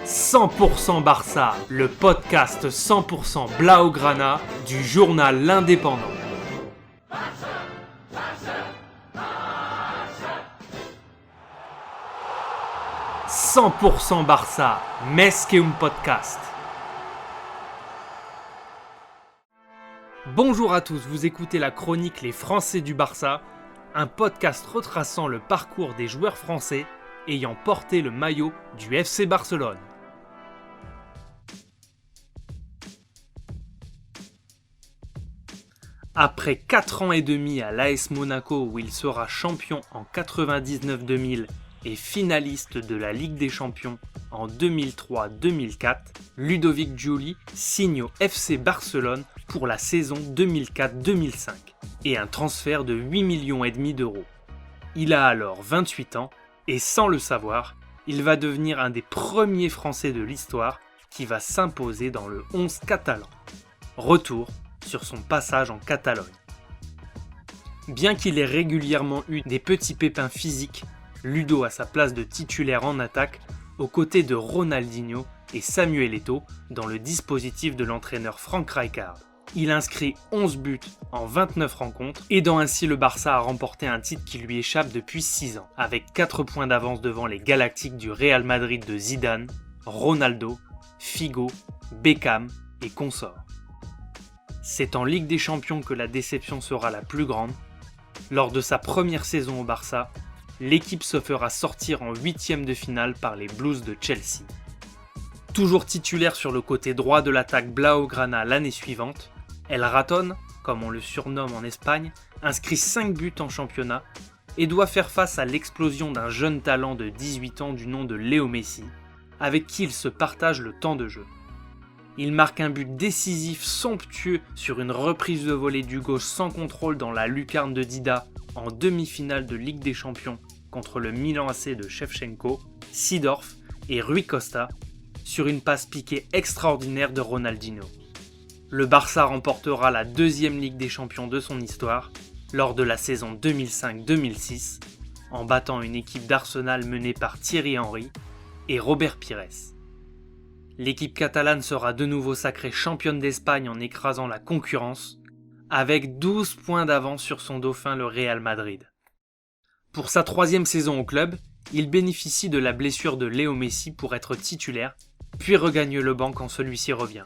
100% Barça, le podcast 100% Blaugrana du journal L'Indépendant. 100% Barça, més que un podcast. Bonjour à tous, vous écoutez la chronique Les Français du Barça, un podcast retraçant le parcours des joueurs français ayant porté le maillot du FC Barcelone. Après 4 ans et demi à l'AS Monaco où il sera champion en 99-2000 et finaliste de la Ligue des Champions en 2003-2004, Ludovic Giuli signe au FC Barcelone pour la saison 2004-2005 et un transfert de 8,5 millions d'euros. Il a alors 28 ans et sans le savoir, il va devenir un des premiers Français de l'histoire qui va s'imposer dans le 11 catalan. Retour sur son passage en Catalogne. Bien qu'il ait régulièrement eu des petits pépins physiques, Ludo a sa place de titulaire en attaque aux côtés de Ronaldinho et Samuel Eto'o dans le dispositif de l'entraîneur Frank Rijkaard. Il inscrit 11 buts en 29 rencontres, aidant ainsi le Barça à remporter un titre qui lui échappe depuis 6 ans, avec 4 points d'avance devant les Galactiques du Real Madrid de Zidane, Ronaldo, Figo, Beckham et consorts. C'est en Ligue des Champions que la déception sera la plus grande. Lors de sa première saison au Barça, l'équipe se fera sortir en 8e de finale par les Blues de Chelsea. Toujours titulaire sur le côté droit de l'attaque Blaugrana l'année suivante, El Raton, comme on le surnomme en Espagne, inscrit 5 buts en championnat et doit faire face à l'explosion d'un jeune talent de 18 ans du nom de Léo Messi, avec qui il se partage le temps de jeu. Il marque un but décisif somptueux sur une reprise de volée du gauche sans contrôle dans la lucarne de Dida en demi-finale de Ligue des Champions contre le Milan AC de Shevchenko, Seedorf et Rui Costa sur une passe piquée extraordinaire de Ronaldinho. Le Barça remportera la 2e Ligue des Champions de son histoire lors de la saison 2005-2006 en battant une équipe d'Arsenal menée par Thierry Henry et Robert Pires. L'équipe catalane sera de nouveau sacrée championne d'Espagne en écrasant la concurrence, avec 12 points d'avance sur son dauphin le Real Madrid. Pour sa 3e saison au club, il bénéficie de la blessure de Léo Messi pour être titulaire, puis regagne le banc quand celui-ci revient.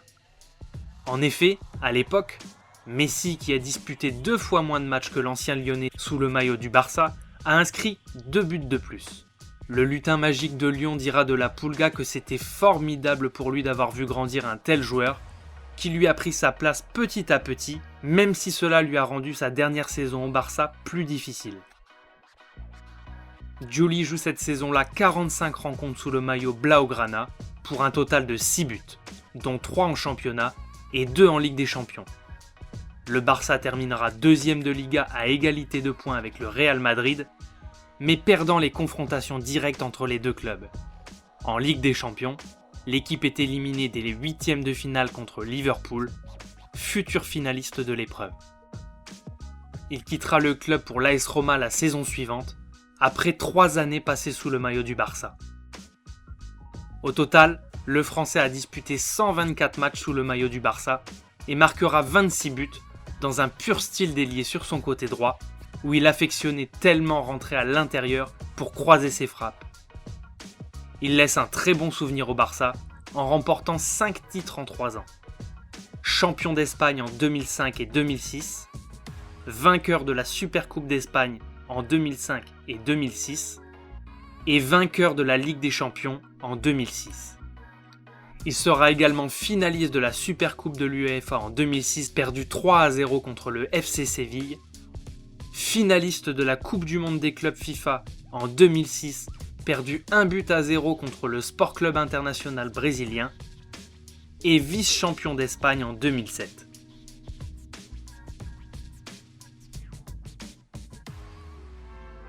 En effet, à l'époque, Messi, qui a disputé 2 fois moins de matchs que l'ancien Lyonnais sous le maillot du Barça, a inscrit 2 buts de plus. Le lutin magique de Lyon dira de la Pulga que c'était formidable pour lui d'avoir vu grandir un tel joueur, qui lui a pris sa place petit à petit, même si cela lui a rendu sa dernière saison au Barça plus difficile. Giuli joue cette saison-là 45 rencontres sous le maillot Blaugrana, pour un total de 6 buts, dont 3 en championnat et 2 en Ligue des Champions. Le Barça terminera 2e de Liga à égalité de points avec le Real Madrid, mais perdant les confrontations directes entre les deux clubs. En Ligue des Champions, l'équipe est éliminée dès les 8e de finale contre Liverpool, futur finaliste de l'épreuve. Il quittera le club pour l'AS Roma la saison suivante, après 3 années passées sous le maillot du Barça. Au total, le Français a disputé 124 matchs sous le maillot du Barça et marquera 26 buts dans un pur style d'ailier sur son côté droit, où il affectionnait tellement rentrer à l'intérieur pour croiser ses frappes. Il laisse un très bon souvenir au Barça en remportant 5 titres en 3 ans. Champion d'Espagne en 2005 et 2006, vainqueur de la Supercoupe d'Espagne en 2005 et 2006, et vainqueur de la Ligue des Champions en 2006. Il sera également finaliste de la Supercoupe de l'UEFA en 2006, perdu 3-0 contre le FC Séville, finaliste de la Coupe du Monde des clubs FIFA en 2006, perdu 1-0 contre le Sport Club International brésilien, et vice-champion d'Espagne en 2007.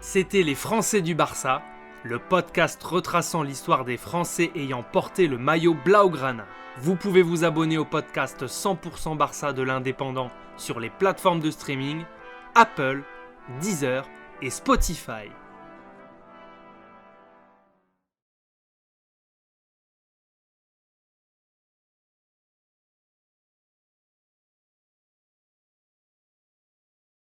C'était Les Français du Barça, le podcast retraçant l'histoire des Français ayant porté le maillot Blaugrana. Vous pouvez vous abonner au podcast 100% Barça de l'Indépendant sur les plateformes de streaming Apple, Deezer et Spotify.